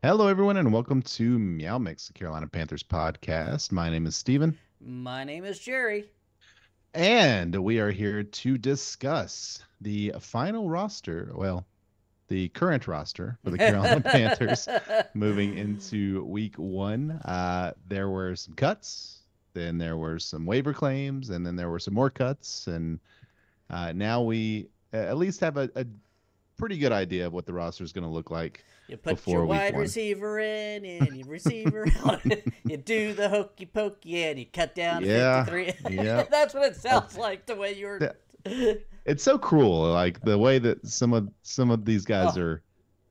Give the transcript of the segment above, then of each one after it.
Hello, everyone, and welcome to MeowMix, the Carolina Panthers podcast. My name is Steven, My name is Jerry. and we are here to discuss the final roster, well, the current roster for the Carolina Panthers moving into week one. There were some cuts, then there were some waiver claims, and then there were some more cuts. And now we at least have a pretty good idea of what the roster is going to look like You put your before week wide one. receiver in and your receiver out. You do the hokey pokey and you cut down to Yeah, 53. yeah. That's what it sounds like the way you're. It's so cruel, like the way that some of these guys Oh, are,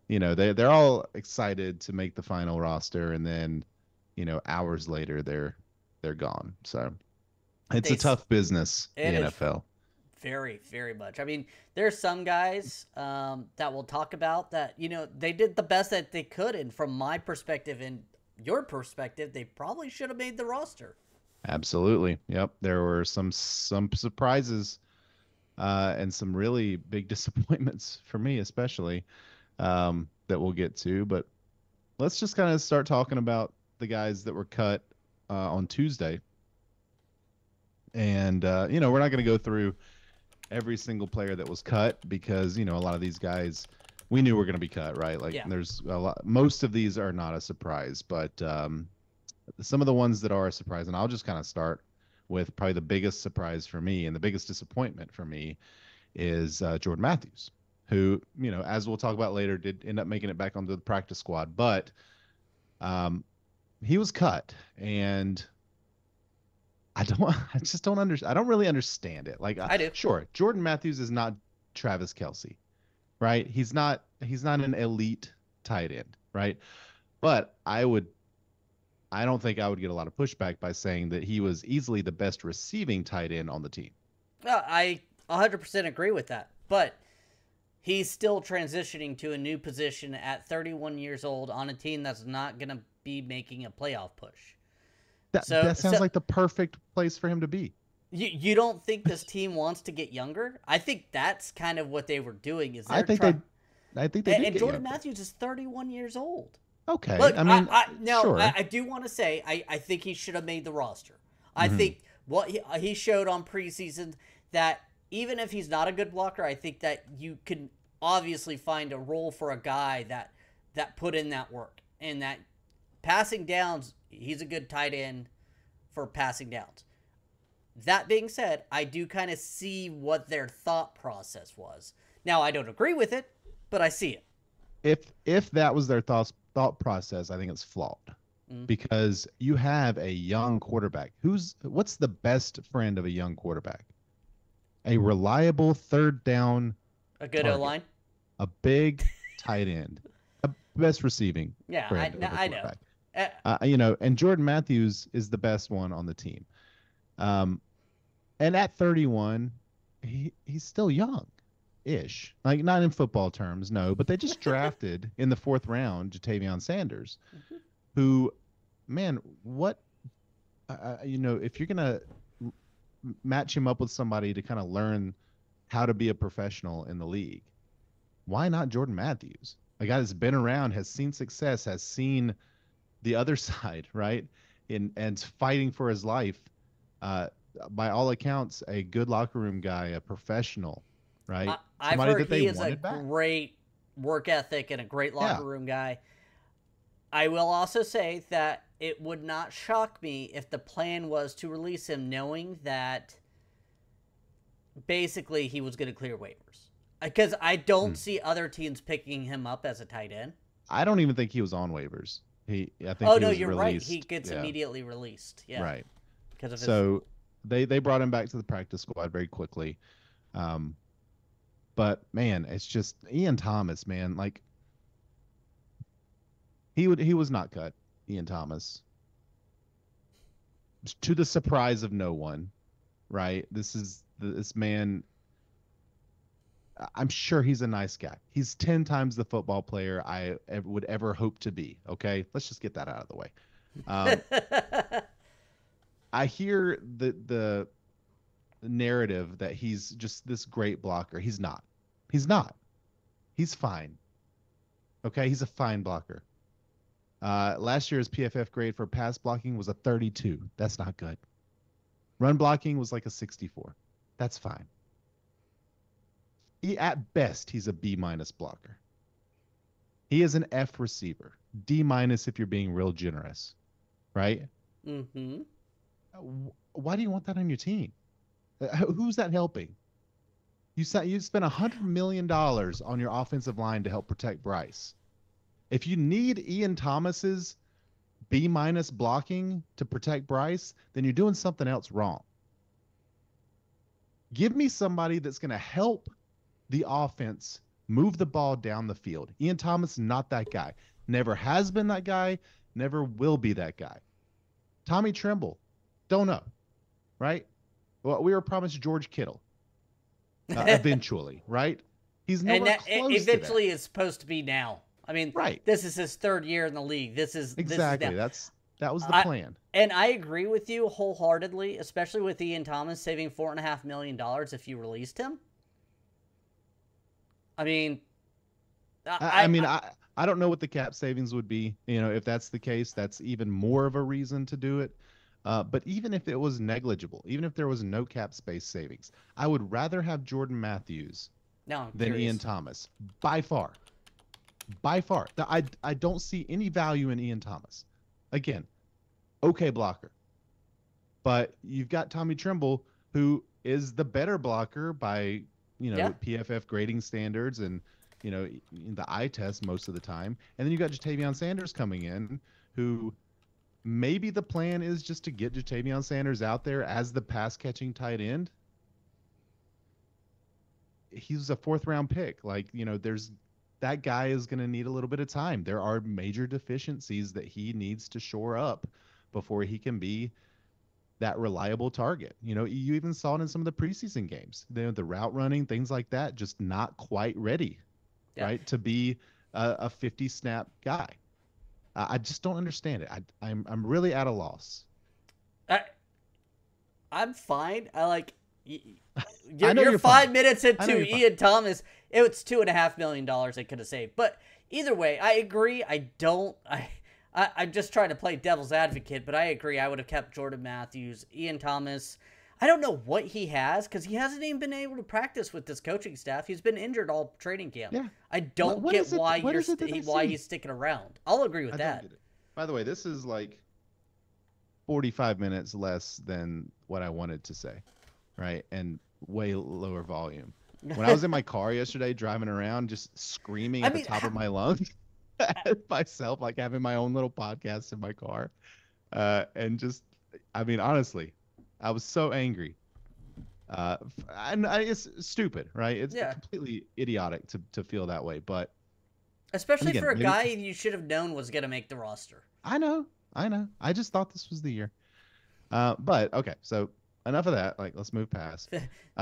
they're all excited to make the final roster, and then, hours later they're gone. So it's they, a tough business, the it is NFL. very, very much. I mean, there's some guys that we'll talk about that, they did the best that they could. And from my perspective and your perspective, they probably should have made the roster. Absolutely. Yep. There were some surprises and some really big disappointments for me, especially that we'll get to. But let's just kind of start talking about the guys that were cut on Tuesday. And we're not going to go through every single player that was cut because a lot of these guys we knew were going to be cut, right? Like Yeah. there's a lot. Most of these are not a surprise, but some of the ones that are a surprise, and I'll just kind of start with probably the biggest surprise for me and the biggest disappointment for me is Jordan Matthews, who as we'll talk about later, did end up making it back onto the practice squad, but he was cut, and I just don't understand. I don't really understand it. Like, I do. sure, Jordan Matthews is not Travis Kelce, right? He's not an elite tight end, right? But I don't think I would get a lot of pushback by saying that he was easily the best receiving tight end on the team. I 100% agree with that. But he's still transitioning to a new position at 31 years old on a team that's not going to be making a playoff push. That sounds like the perfect place for him to be. You don't think this team wants to get younger? I think that's kind of what they were doing. I think they did And get Jordan younger. Matthews is 31 years old. Okay, Look, I mean, sure. I do want to say I think he should have made the roster. I Mhm. think what he showed on preseason that even if he's not a good blocker, I think that you can obviously find a role for a guy that put in that work and that passing downs. He's a good tight end for passing downs. That being said, I do kind of see what their thought process was. Now I don't agree with it, but I see it. If that was their thought process, I think it's flawed Mm. because you have a young quarterback. What's the best friend of a young quarterback? A reliable third down A good O target, line. a big tight end, a best receiving Yeah, friend of a I know. quarterback. Uh, And Jordan Matthews is the best one on the team. Um, and at 31, he's still young ish. Like, not in football terms, no, but they just drafted in the fourth round Jatavion Sanders, who, man, what, if you're going to match him up with somebody to kind of learn how to be a professional in the league, why not Jordan Matthews? A guy that's been around, has seen success, has seen the other side, right? And fighting for his life. By all accounts, a good locker room guy, a professional, right? I've Somebody heard that they he is a wanted back. great work ethic and a great Yeah. locker room guy. I will also say that it would not shock me if the plan was to release him knowing that basically he was going to clear waivers. Because I don't see other teams picking him up as a tight end. I don't even think he was on waivers. I think Oh, he no, was you're right. released. He gets Yeah, immediately released. Yeah. right. Because of his. So they brought him back to the practice squad very quickly. But man, it's just Ian Thomas, man. Like he was not cut. Ian Thomas, to the surprise of no one, right? This man. I'm sure he's a nice guy. He's 10 times the football player I would ever hope to be. Okay, let's just get that out of the way. Um, I hear the narrative that he's just this great blocker. He's not. He's not. He's fine. Okay, he's a fine blocker. Last year's PFF grade for pass blocking was a 32. That's not good. Run blocking was like a 64. That's fine. At best, he's a B- blocker. He is an F receiver. D- if you're being real generous, right? Mm-hmm. Why do you want that on your team? Who's that helping? You spent $100 million on your offensive line to help protect Bryce. If you need Ian Thomas's B- blocking to protect Bryce, then you're doing something else wrong. Give me somebody that's going to help the offense move the ball down the field. Ian Thomas, not that guy. Never has been that guy. Never will be that guy. Tommy Tremble, don't know, right? Well, we were promised George Kittle eventually, right? He's nowhere close eventually to that. is supposed to be now. I mean, right. This is his third year in the league. Exactly. That was the plan. And I agree with you wholeheartedly, especially with Ian Thomas saving $4.5 million if you released him. I mean, I don't know what the cap savings would be. If that's the case, that's even more of a reason to do it. But even if it was negligible, even if there was no cap space savings, I would rather have Jordan Matthews than Ian Thomas. By far. I don't see any value in Ian Thomas. Again, okay blocker. But you've got Tommy Tremble, who is the better blocker by PFF grading standards and the eye test most of the time. And then you got Jatavion Sanders coming in, who maybe the plan is just to get Jatavion Sanders out there as the pass catching tight end. He's a 4th round pick. That guy is going to need a little bit of time. There are major deficiencies that he needs to shore up before he can be that reliable target. You even saw it in some of the preseason games. The route running, things like that, just not quite ready, right, to be a 50 snap guy. I just don't understand it. I'm really at a loss. I'm fine. You're 5 minutes into Ian Thomas. It's $2.5 million they could have saved. But either way, I agree. I'm just trying to play devil's advocate, but I agree. I would have kept Jordan Matthews, Ian Thomas. I don't know what he has because he hasn't even been able to practice with this coaching staff. He's been injured all training camp. Yeah. I don't get why he's sticking around. I'll agree with that. By the way, this is like 45 minutes less than what I wanted to say, right? And way lower volume. When I was in my car yesterday driving around, just screaming at the top of my lungs at myself, like having my own little podcast in my car. And just, honestly, I was so angry. And it's stupid, right? It's completely idiotic to feel that way. But especially for a guy you should have known was going to make the roster. I know. I just thought this was the year. But okay, so enough of that. Let's move past.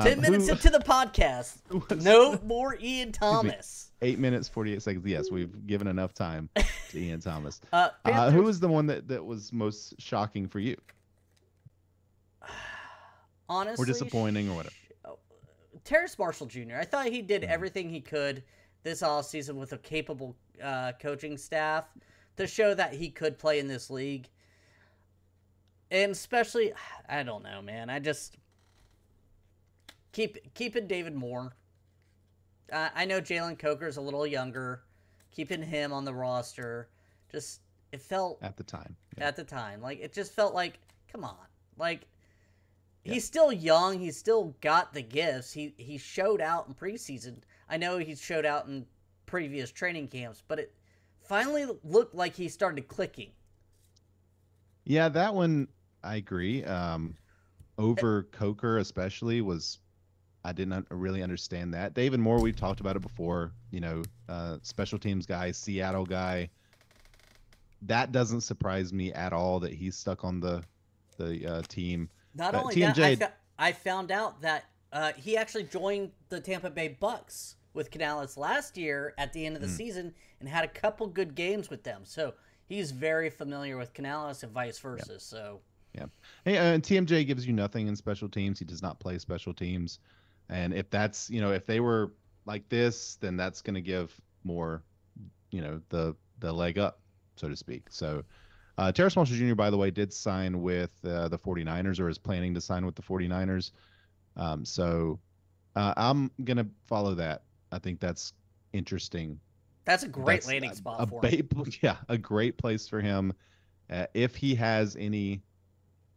10 minutes into the podcast. No more Ian Thomas. 8 minutes, 48 seconds. Yes, we've given enough time to Ian Thomas. Who was the one that was most shocking for you? Honestly, or disappointing or whatever? Terrace Marshall Jr. I thought he did everything he could this offseason with a capable coaching staff to show that he could play in this league. And especially, I don't know, man. I just keeping David Moore. I know Jalen Coker's a little younger. Keeping him on the roster, it felt at the time. It just felt like, come on, he's still young. He's still got the gifts. He showed out in preseason. I know he showed out in previous training camps, but it finally looked like he started clicking. Yeah, that one I agree. Over Coker especially I didn't really understand that. David Moore, we've talked about it before. Special teams guy, Seattle guy. That doesn't surprise me at all that he's stuck on the team. Not only TMJ, that, I found out that he actually joined the Tampa Bay Bucks with Canales last year at the end of the season and had a couple good games with them. So he's very familiar with Canales and vice versa. So yeah. Hey, and TMJ gives you nothing in special teams. He does not play special teams. And if that's, if they were like this, then that's going to give more, the leg up. so to speak. So Terrace Marshall Jr., by the way, did sign with the 49ers, or is planning to sign with the 49ers. So I'm going to follow that. I think that's interesting. That's a great landing spot for him. Yeah, a great place for him. If he has any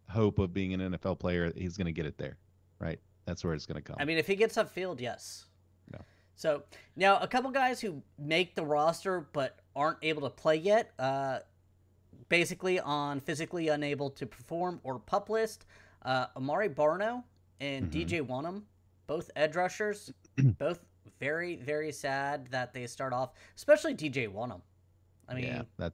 hope of being an NFL player, he's going to get it there, right? That's where it's going to come. I mean, if he gets upfield, yes. No. So now a couple guys who make the roster but aren't able to play yet, basically on physically unable to perform or pup list, Amari Barno and DJ Wonnum, both edge rushers, both very, very sad that they start off, especially DJ Wonnum. I mean, yeah,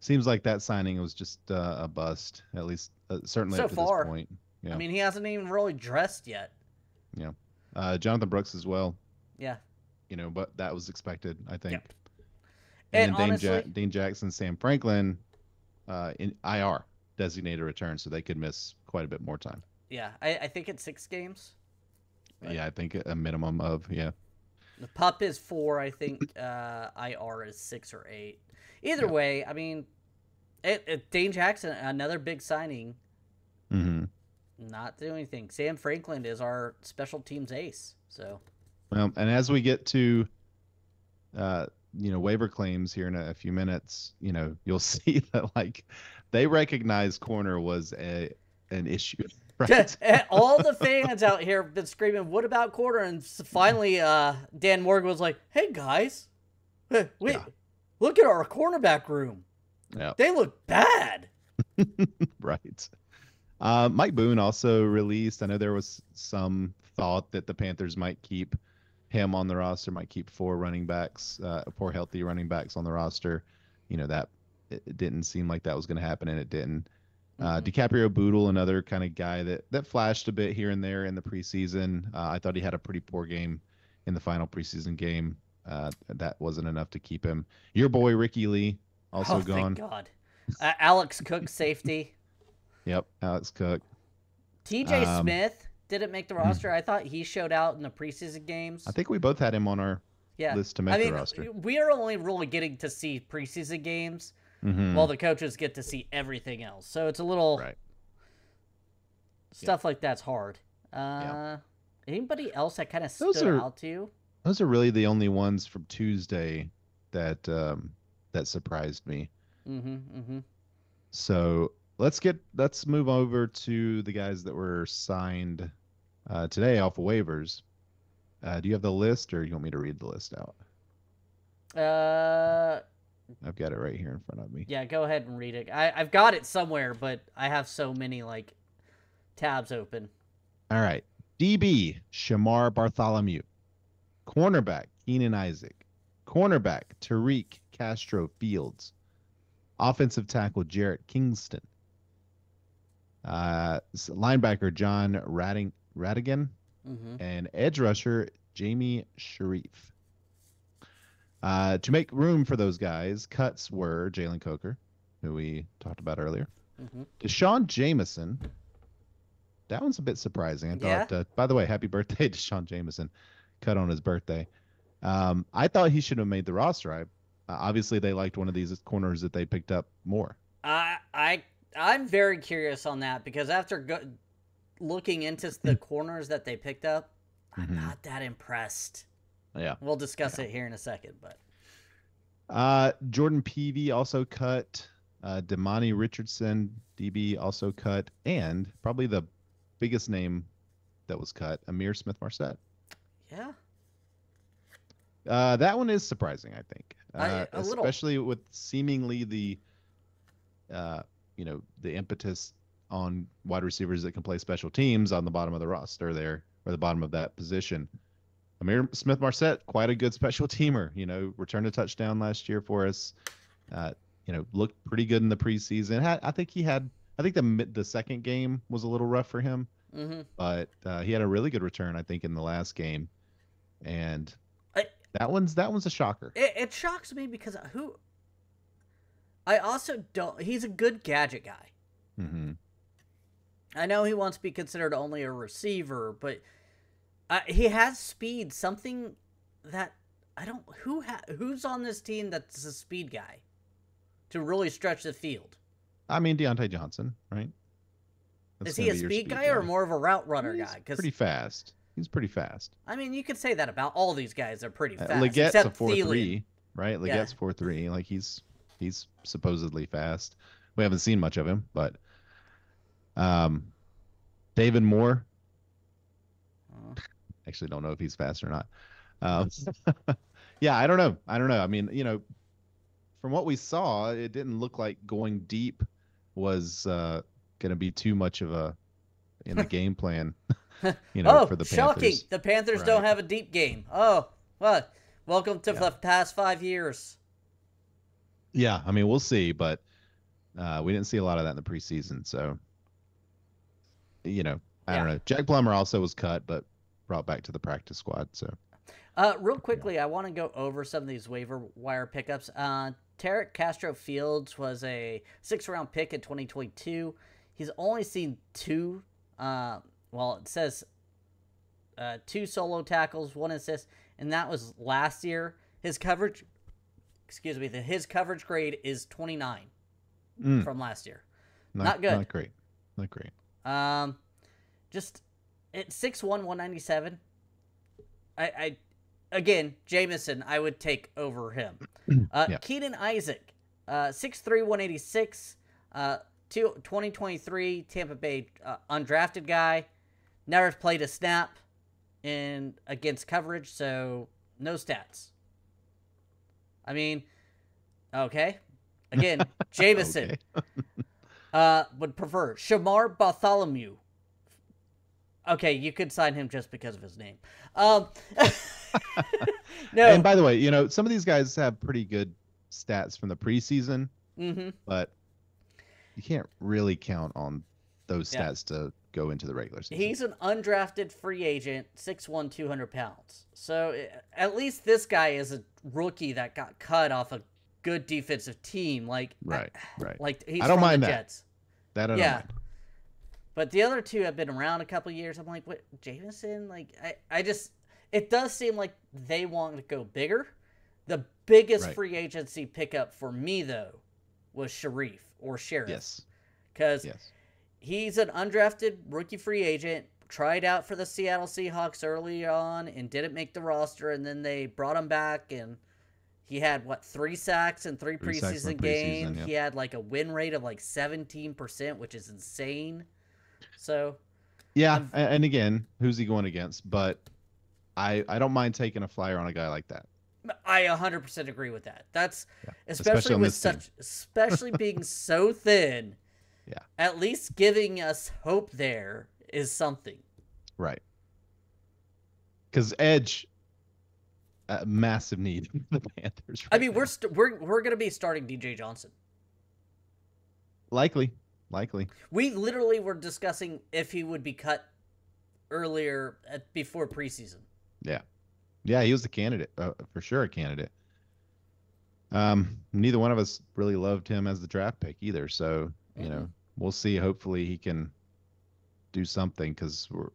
seems like that signing was just a bust, at least certainly so up to far. this point. Yeah. I mean, he hasn't even really dressed yet. Yeah. Jonathan Brooks as well. Yeah. But that was expected, I think. Yep. And then honestly, Dane Jackson, Sam Franklin, in IR, designated return, so they could miss quite a bit more time. Yeah, I think it's 6 games. Yeah, I think a minimum of, yeah. The pup is 4, I think IR is 6 or 8. Either way, I mean, Dane Jackson, another big signing, not doing anything. Sam Franklin is our special teams ace. So, well, and as we get to, waiver claims here in a few minutes, you'll see that they recognize corner was an issue. Right. All the fans out here have been screaming, "What about corner?" And finally, Dan Morgan was like, "Hey guys, wait, look at our cornerback room. Yeah, they look bad." Right. Mike Boone also released. I know there was some thought that the Panthers might keep him on the roster, might keep 4 healthy running backs on the roster. That it didn't seem like that was going to happen, and it didn't. DiCaprio Boodle, another kind of guy that flashed a bit here and there in the preseason. I thought he had a pretty poor game in the final preseason game. That wasn't enough to keep him. Your boy Ricky Lee also gone. Thank God. Alex Cook, safety. Yep, Alex Cook. TJ Smith didn't make the roster. I thought he showed out in the preseason games. I think we both had him on our list to make the roster. We are only really getting to see preseason games. While the coaches get to see everything else. So it's a little... Right. Stuff like that's hard. Anybody else that kind of stood out to you? Those are really the only ones from Tuesday that surprised me. So let's move over to the guys that were signed today off of waivers. Do you have the list, or you want me to read the list out? I've got it right here in front of me. Yeah, go ahead and read it. I've got it somewhere, but I have so many tabs open. All right. DB, Shamar Bartholomew. Cornerback, Keenan Isaac. Cornerback, Tariq Castro Fields. Offensive tackle, Jarrett Kingston. Linebacker, John Radigan. And edge rusher, Jamie Sharif. To make room for those guys, cuts were Jalen Coker, who we talked about earlier. Deshaun Jameson. That one's a bit surprising. I thought, by the way, happy birthday, Deshaun Jameson. Cut on his birthday. I thought he should have made the roster. Obviously, they liked one of these corners that they picked up more. I'm very curious on that, because after looking into the corners that they picked up, I'm not that impressed. Yeah, we'll discuss it here in a second. But Jordan Peavy also cut. Damani Richardson, DB, also cut, and probably the biggest name that was cut, Amir Smith-Marset. Yeah. That one is surprising, I think, especially little. With seemingly the impetus on wide receivers that can play special teams on the bottom of the roster there, or the bottom of that position. Amir Smith-Marset, quite a good special teamer. Returned a touchdown last year for us. Looked pretty good in the preseason. I think the second game was a little rough for him, but he had a really good return, I think, in the last game, and that one's a shocker. It shocks me because I also don't. He's a good gadget guy. I know he wants to be considered only a receiver, but he has speed. Something that I don't. Who's on this team that's a speed guy? to really stretch the field. I mean, Deontay Johnson, right? Is he a speed guy or more of a route runner guy? He's pretty fast. He's pretty fast. I mean, you could say that about all these guys. They're pretty fast. Legette's a 4.3, Thielen. right? Legette's 4.3. Like he's supposedly fast. We haven't seen much of him, but David Moore. Actually, don't know if he's fast or not. Yeah, I don't know. I mean, from what we saw, it didn't look like going deep was going to be too much of a in the game plan. For the Panthers. Shocking! The Panthers don't have a deep game. Oh, what? Welcome to the past 5 years. Yeah, I mean, we'll see, but we didn't see a lot of that in the preseason, so I don't know. Jack Plummer also was cut, but brought back to the practice squad. So, real quickly, I want to go over some of these waiver wire pickups. Tarek Castro Fields was a 6th-round pick in 2022. He's only seen 2. It says 2 solo tackles, 1 assist, and that was last year. His coverage, his coverage grade is 29 from last year. Not good. Not great. Not great. Just at 6'1", 197. Again, Jameson, I would take over him. Keaton Isaac, 6'3", 186. 2023 Tampa Bay undrafted guy. Never played a snap against coverage, so no stats. I mean, okay. Again, Jameson would prefer Shamar Bartholomew. Okay, you could sign him just because of his name. No. And by the way, some of these guys have pretty good stats from the preseason, but you can't really count on those stats to go into the regular season. He's an undrafted free agent, 6'1", 200 pounds. So at least this guy is a rookie that got cut off a good defensive team. Like Like he's I don't from mind the that. Jets. That I don't mind. But the other two have been around a couple years. I'm like, what, Jameson? Like, it does seem like they want to go bigger. The biggest free agency pickup for me, though, was Sheriff. Yes. Because he's an undrafted rookie free agent, tried out for the Seattle Seahawks early on and didn't make the roster, and then they brought him back, and he had, 3 sacks in 3 preseason games. He had, a win rate of, 17%, which is insane. So, yeah, and again, who's he going against? But I don't mind taking a flyer on a guy like that. I 100% agree with that. That's especially with especially being so thin. Yeah. At least giving us hope there is something. Right. Because edge, massive need for the Panthers. I mean, we're gonna be starting DJ Johnson. Likely. We literally were discussing if he would be cut earlier before preseason. Yeah, he was a candidate, for sure a candidate. Neither one of us really loved him as the draft pick either. So, we'll see. Hopefully he can do something because we're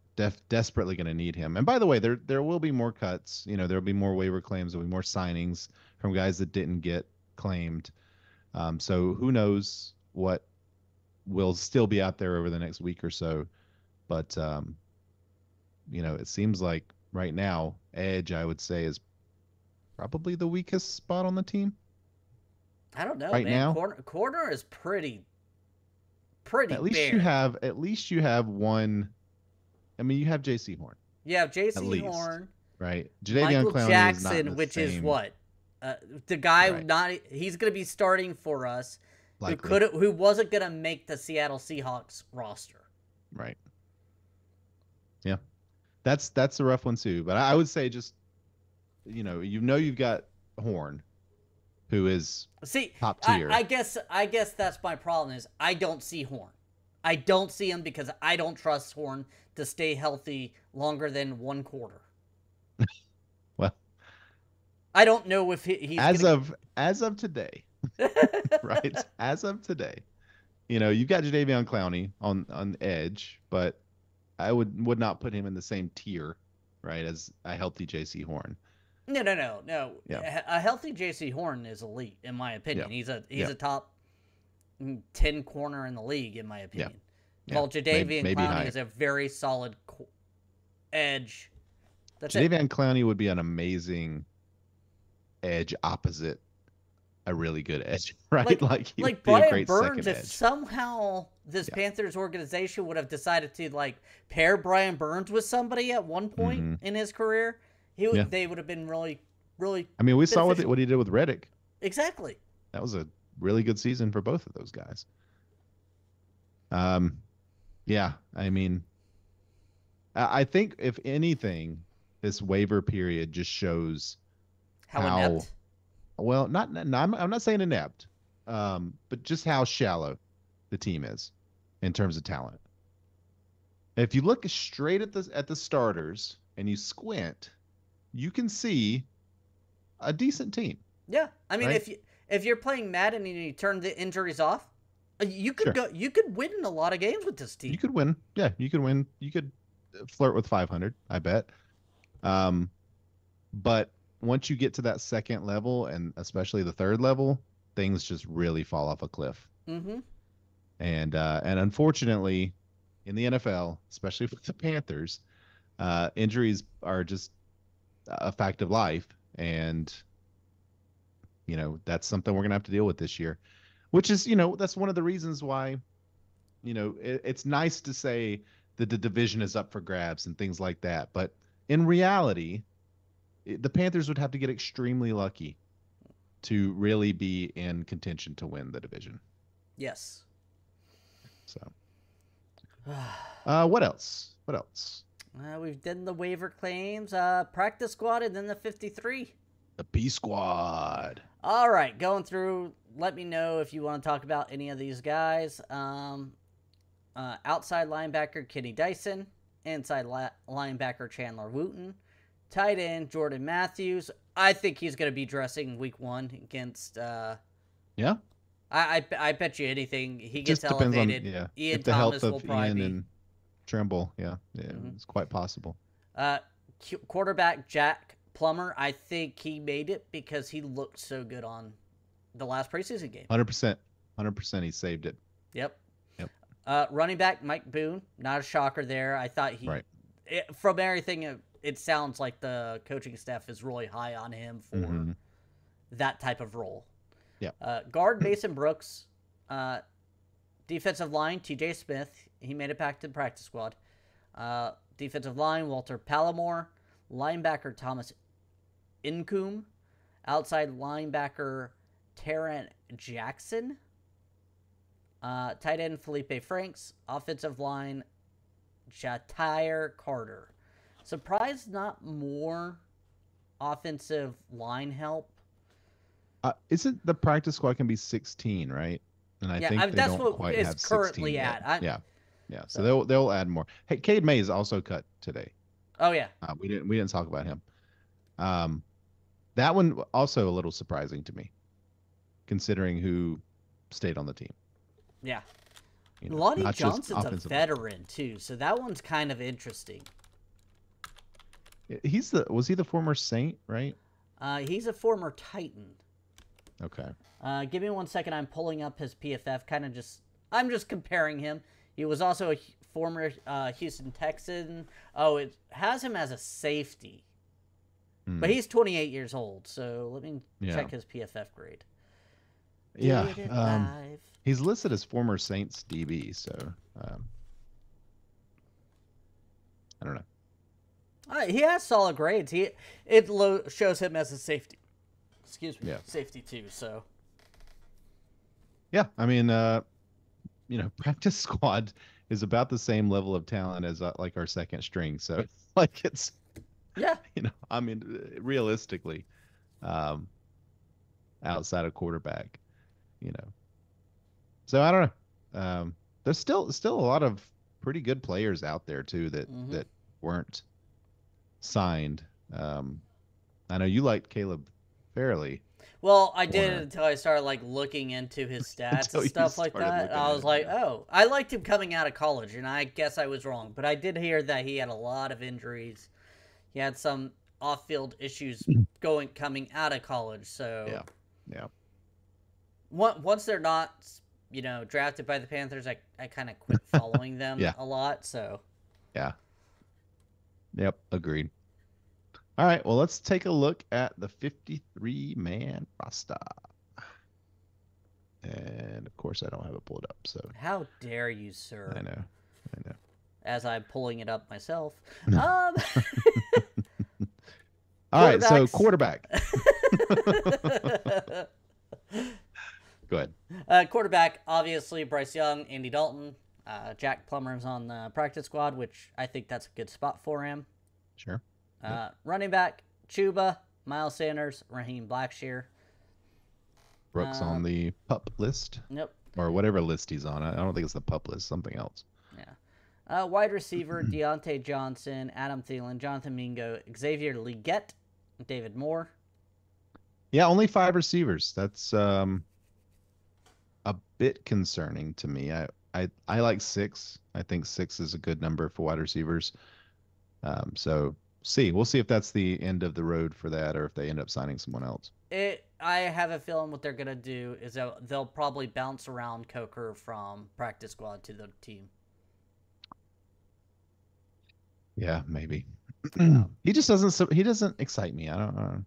desperately going to need him. And by the way, there will be more cuts. There'll be more waiver claims. There'll be more signings from guys that didn't get claimed. So who knows what will still be out there over the next week or so. But, it seems like right now, edge, I would say, is probably the weakest spot on the team. I don't know, right man. now. Corner is pretty at least bare. you have one. I mean, you have J.C. Horn. Yeah, J.C. Horn. Right. Michael Clowney Jackson, is which same. is what? The guy he's going to be starting for us. Who wasn't going to make the Seattle Seahawks roster. Right. Yeah. That's a rough one too, but I would say just you've got Horn, who is top tier. I guess that's my problem is I don't see Horn. I don't see him because I don't trust Horn to stay healthy longer than 1 quarter. Well, I don't know if he's as of today, right? As of today, you've got Jadeveon Clowney on edge, but I would not put him in the same tier, right, as a healthy J.C. Horn. No. Yeah. A healthy J.C. Horn is elite, in my opinion. Yeah. He's a top 10 corner in the league, in my opinion. Yeah. While Jadeveon maybe Clowney high. is a very solid edge. That's Jadeveon Clowney would be an amazing edge opposite a really good edge, right? Like he would be a Brian great Burns, second if edge. somehow this Panthers organization would have decided to pair Brian Burns with somebody at one point in his career, they would have been really, really. I mean, we saw beneficial. what he did with Reddick. Exactly. That was a really good season for both of those guys. Yeah, I mean, I think if anything, this waiver period just shows how inept. Well, I'm not saying inept, but just how shallow the team is in terms of talent. If you look straight at the starters and you squint, you can see a decent team. Yeah, I mean, right? if you're playing Madden and you turn the injuries off, you could You could win a lot of games with this team. You could win. Yeah, you could win. You could flirt with 500, I bet. But once you get to that second level, and especially the third level, things just really fall off a cliff. Mm-hmm. And unfortunately, in the NFL, especially with the Panthers, injuries are just a fact of life, and that's something we're gonna have to deal with this year. Which is, that's one of the reasons why, it's nice to say that the division is up for grabs and things like that. But in reality, the Panthers would have to get extremely lucky to really be in contention to win the division. Yes. So, what else? We've done the waiver claims, practice squad, and then the 53. The B squad. All right, going through. Let me know if you want to talk about any of these guys. Outside linebacker Kenny Dyson, inside linebacker Chandler Wooten, tight end Jordan Matthews. I think he's going to be dressing week 1 against. Yeah. I bet you anything he gets just elevated. Depends on, Ian if the Thomas health will of probably Ian be. and Trimble. Yeah, it's quite possible. Quarterback Jack Plummer. I think he made it because he looked so good on the last preseason game. 100%. He saved it. Yep. Running back Mike Boone. Not a shocker there. I thought from everything, it sounds like the coaching staff is really high on him for that type of role. Yeah. Guard Mason Brooks. Defensive line TJ Smith. He made it back to the practice squad. Defensive line Walter Palomore. Linebacker Thomas Incoom. Outside linebacker Tarrant Jackson. Tight end Felipe Franks. Offensive line Jatire Carter. Surprised not more offensive line help. Isn't the practice squad can be 16, right? And I think that's don't what quite it's have currently 16 at. yet. Yeah. So they'll add more. Hey, Cade May is also cut today. Oh yeah. We didn't talk about him. That one also a little surprising to me, considering who stayed on the team. Yeah. Lonnie Johnson's a veteran too, so that one's kind of interesting. Was he the former Saint, right? He's a former Titan. Okay. Give me 1 second. I'm pulling up his PFF. I'm just comparing him. He was also a former Houston Texan. Oh, it has him as a safety. But he's 28 years old, so let me check his PFF grade. Yeah. He's listed as former Saints DB, so I don't know. He has solid grades. It shows him as a safety. Excuse me. Yeah. Safety too, so. Yeah, I mean, practice squad is about the same level of talent as like our second string, so it's. Yeah. I mean, realistically, outside of quarterback, So I don't know. There's still a lot of pretty good players out there too that weren't signed. I know you liked Caleb Farley. Well, I did until I started looking into his stats and stuff like that. I was like, oh, I liked him coming out of college, and I guess I was wrong. But I did hear that he had a lot of injuries. He had some off-field issues coming out of college. So yeah. Once they're not, drafted by the Panthers, I kind of quit following them Yeah. a lot. So Yeah. Yep. Agreed. All right. Well, let's take a look at the 53-man roster. And of course, I don't have it pulled up. So how dare you, sir? I know. As I'm pulling it up myself. All right. So quarterback. Go ahead. Quarterback, obviously Bryce Young, Andy Dalton, Jack Plummer's on the practice squad, which I think that's a good spot for him. Sure. Running back, Chuba, Miles Sanders, Raheem Blackshear. Brooks on the pup list. Yep. Or whatever list he's on. I don't think it's the pup list. Something else. Yeah. Wide receiver, Deontay Johnson, Adam Thielen, Jonathan Mingo, Xavier Legette, David Moore. Yeah, only 5 receivers. That's a bit concerning to me. I like 6. I think 6 is a good number for wide receivers. So we'll see if that's the end of the road for that, or if they end up signing someone else. I have a feeling what they're gonna do is they'll probably bounce around Coker from practice squad to the team. Yeah, maybe. He just doesn't. He doesn't excite me. I don't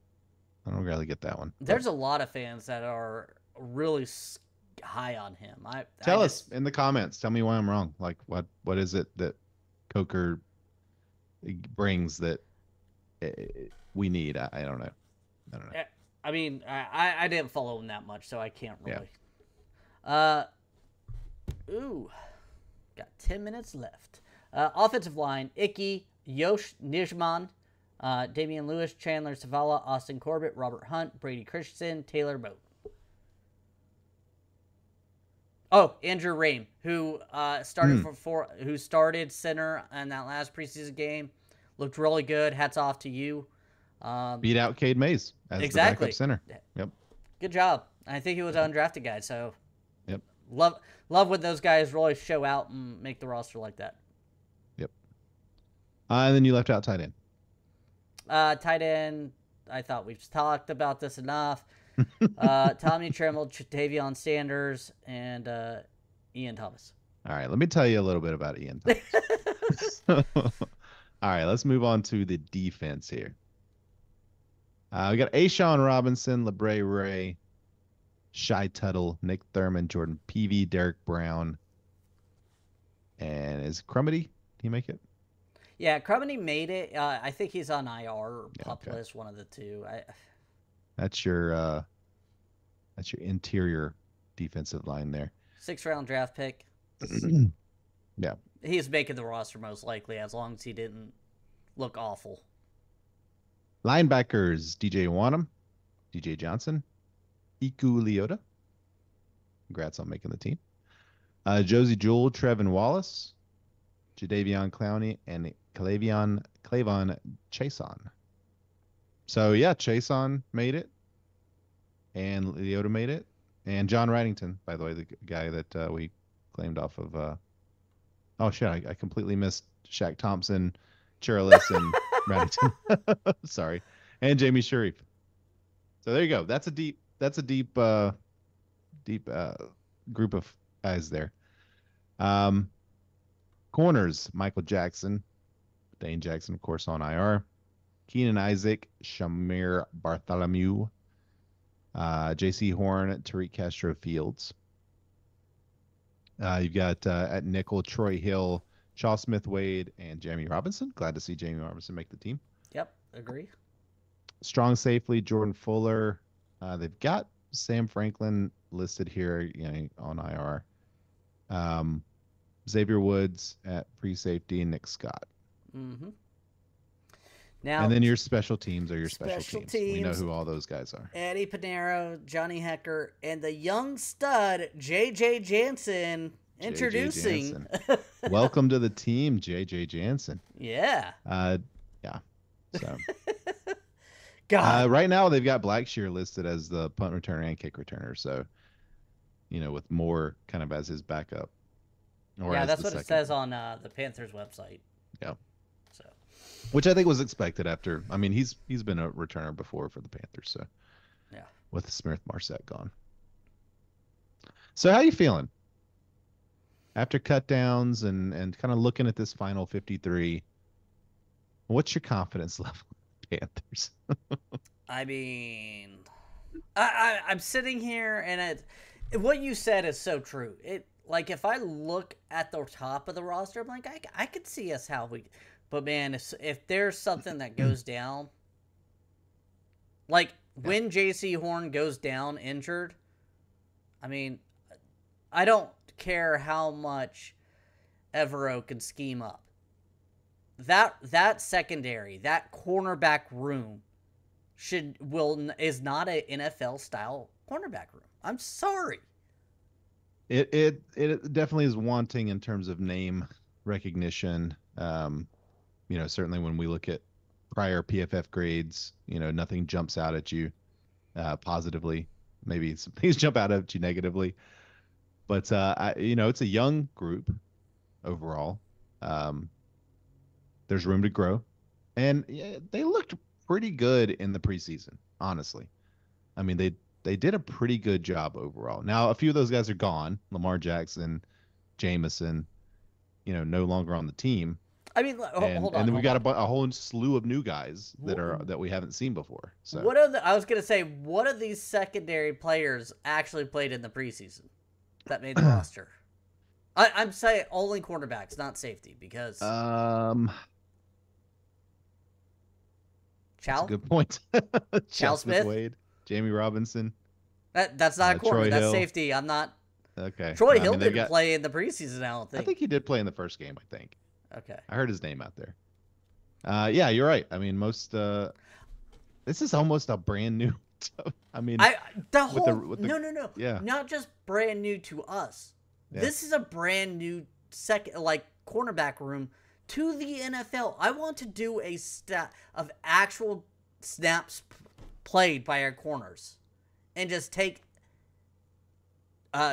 really get that one. There's a lot of fans that are really high on him. Tell us in the comments. Tell me why I'm wrong. Like, what is it that Coker brings that we need? I don't know. I mean, I didn't follow him that much, so I can't really. Yeah. Got 10 minutes left. Offensive line: Icky, Yosh Nijman, Damian Lewis, Chandler Zavala, Austin Corbett, Robert Hunt, Brady Christensen, Taylor Moat. Oh, Andrew Rame, who started center in that last preseason game, looked really good. Hats off to you. Beat out Cade Mays as the backup center. Yep. Good job. I think he was an undrafted guy, so yep. Love when those guys really show out and make the roster like that. Yep. And then you left out tight end. Tight end, I thought we've talked about this enough. Tommy Tremble, Davion Sanders, and Ian Thomas. All right, let me tell you a little bit about Ian Thomas. All right, let's move on to the defense here. We got Ashawn Robinson, LeBray Ray, Shy Tuttle, Nick Thurman, Jordan Peavy, Derek Brown, and is Crumity? Did he make it? Yeah, Crumity made it. I think he's on IR or pup list, one of the two. That's your interior defensive line there. 6th-round draft pick. Yeah. He's making the roster most likely, as long as he didn't look awful. Linebackers: DJ Wanham, DJ Johnson, Iku Leota. Congrats on making the team. Josie Jewell, Trevin Wallace, Jadeveon Clowney, and Clavon Chason. So yeah, Chason made it, and Leota made it, and John Wrightington, by the way, the guy that we claimed off of. Oh shit, I completely missed Shaq Thompson, Chirilis, and Wrightington. Sorry, and Jamie Sharif. So there you go. That's a deep group of guys there. Corners: Michael Jackson, Dane Jackson, of course, on IR. Keenan Isaac, Shamir Bartholomew, J.C. Horn, Tariq Castro Fields. You've got at nickel Troy Hill, Shaw Smith Wade, and Jamie Robinson. Glad to see Jamie Robinson make the team. Yep, agree. Strong safely, Jordan Fuller. They've got Sam Franklin listed here, on IR. Xavier Woods at free safety, and Nick Scott. Mm-hmm. Now, and then your special teams are your special teams. We know who all those guys are. Eddie Pinero, Johnny Hecker, and the young stud, J.J. Jansen, introducing. Jansen. Welcome to the team, J.J. Jansen. Yeah. Yeah. So. God. Right now, they've got Blackshear listed as the punt returner and kick returner. So, with Moore kind of as his backup. Yeah, that's what it says on the Panthers website. Yeah. So. which I think was expected after. I mean, he's been a returner before for the Panthers, so Yeah. with Smith Marset gone. So how you feeling after cut downs and kind of looking at this final 53? What's your confidence level, Panthers? I mean, I'm sitting here and what you said is so true. Like if I look at the top of the roster, I'm like I could see us how we, but man, if there's something that goes down, like when J.C. Horn goes down injured, I mean, I don't care how much Evero can scheme up. That secondary, that cornerback room is not an NFL style cornerback room. I'm sorry. It definitely is wanting in terms of name recognition. Certainly when we look at prior PFF grades, nothing jumps out at you positively. Maybe some things jump out at you negatively. But it's a young group overall. There's room to grow, and they looked pretty good in the preseason. Honestly, I mean they did a pretty good job overall. Now a few of those guys are gone. Lamar Jackson, Jameson, no longer on the team. I mean, hold on. And then we got a whole slew of new guys that we haven't seen before. So I was gonna say, what of these secondary players actually played in the preseason that made the roster? I'm saying only cornerbacks, not safety, because Chow? That's a good point. Chow Smith, Wade, Jamie Robinson. That's not a corner. Troy That's Hill. Safety. I'm not. Okay. Troy Hill didn't play in the preseason. I don't think. I think he did play in the first game. I think. Okay. I heard his name out there. Yeah, you're right. I mean, this is almost a brand new. I mean, no. Yeah. Not just brand new to us. Yeah. This is a brand new cornerback room to the NFL. I want to do a stat of actual snaps played by our corners, and just take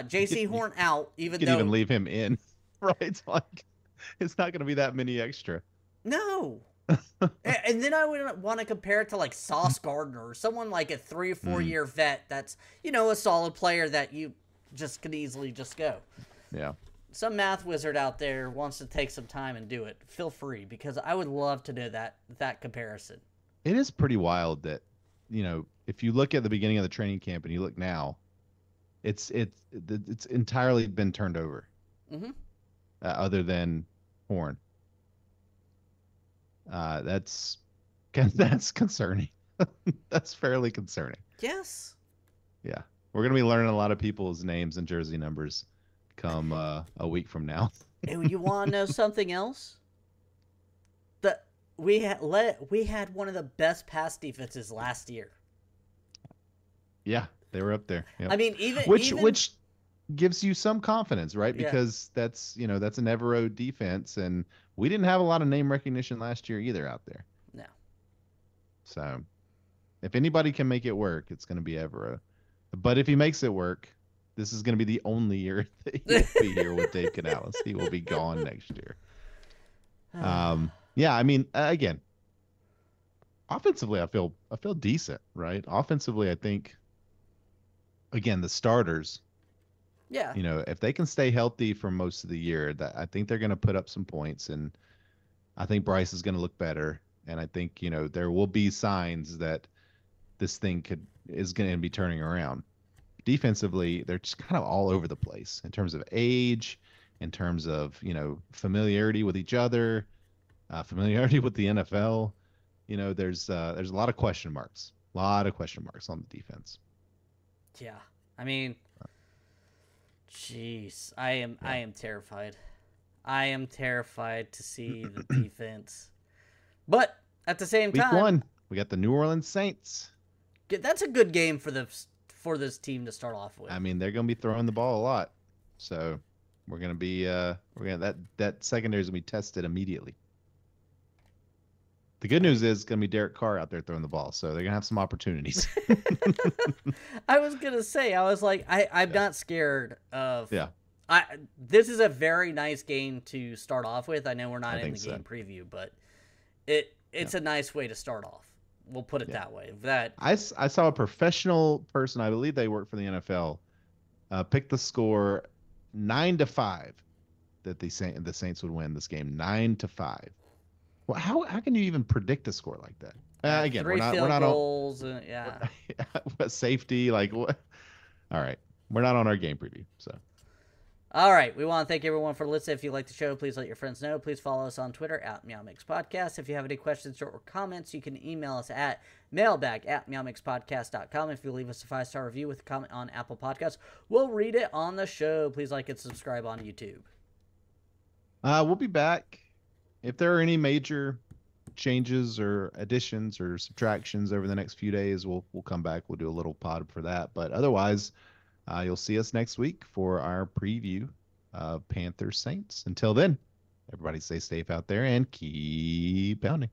J.C. Horn out. You can even leave him in, right? It's like it's not going to be that many extra. No. And then I would want to compare it to like Sauce Gardner or someone like a 3 or 4 year vet that's a solid player that you just could easily just go. Yeah. Some math wizard out there wants to take some time and do it. Feel free, because I would love to know that comparison. It is pretty wild that, if you look at the beginning of the training camp and you look now, it's entirely been turned over. Mm-hmm. Other than Horn. That's concerning. That's fairly concerning. Yes. Yeah. We're going to be learning a lot of people's names and jersey numbers come a week from now. And you want to know something else? We had one of the best pass defenses last year. Yeah, they were up there. Yep. I mean, which gives you some confidence, right? Because that's an Evero defense, and we didn't have a lot of name recognition last year either out there. No. So, if anybody can make it work, it's going to be Evero. But if he makes it work, this is going to be the only year that he'll be here with Dave Canales. He will be gone next year. Yeah, I mean, again, offensively, I feel decent, right? Offensively, I think, again, the starters. Yeah. If they can stay healthy for most of the year, I think they're going to put up some points, and I think Bryce is going to look better. And I think, there will be signs that this thing is going to be turning around. Defensively, they're just kind of all over the place in terms of age, in terms of, familiarity with each other, familiarity with the NFL. There's a lot of question marks. A lot of question marks on the defense. Yeah. I mean, jeez, I am terrified. I am terrified to see the defense. But at the same time, Week 1, we got the New Orleans Saints. That's a good game for this team to start off with. I mean, they're going to be throwing the ball a lot, so we're going to be that secondary is going to be tested immediately. The good news is it's going to be Derek Carr out there throwing the ball, so they're going to have some opportunities. I was going to say, I was like, I'm not scared of. Yeah. This is a very nice game to start off with. I know we're not in the game preview, but it's a nice way to start off. We'll put it that way. I saw a professional person, I believe they work for the NFL, pick the score 9-5 that the Saints would win this game. 9-5. Well, how can you even predict a score like that? Again, we're not goals, on safety. Like what? All right, we're not on our game preview. So, all right, we want to thank everyone for listening. If you like the show, please let your friends know. Please follow us on Twitter at MeowMix Podcast. If you have any questions or comments, you can email us at mailbag@meowmixpodcast.com. If you leave us a 5-star review with a comment on Apple Podcasts, we'll read it on the show. Please like and subscribe on YouTube. We'll be back. If there are any major changes or additions or subtractions over the next few days, we'll come back. We'll do a little pod for that. But otherwise, you'll see us next week for our preview of Panthers Saints. Until then, everybody stay safe out there and keep pounding.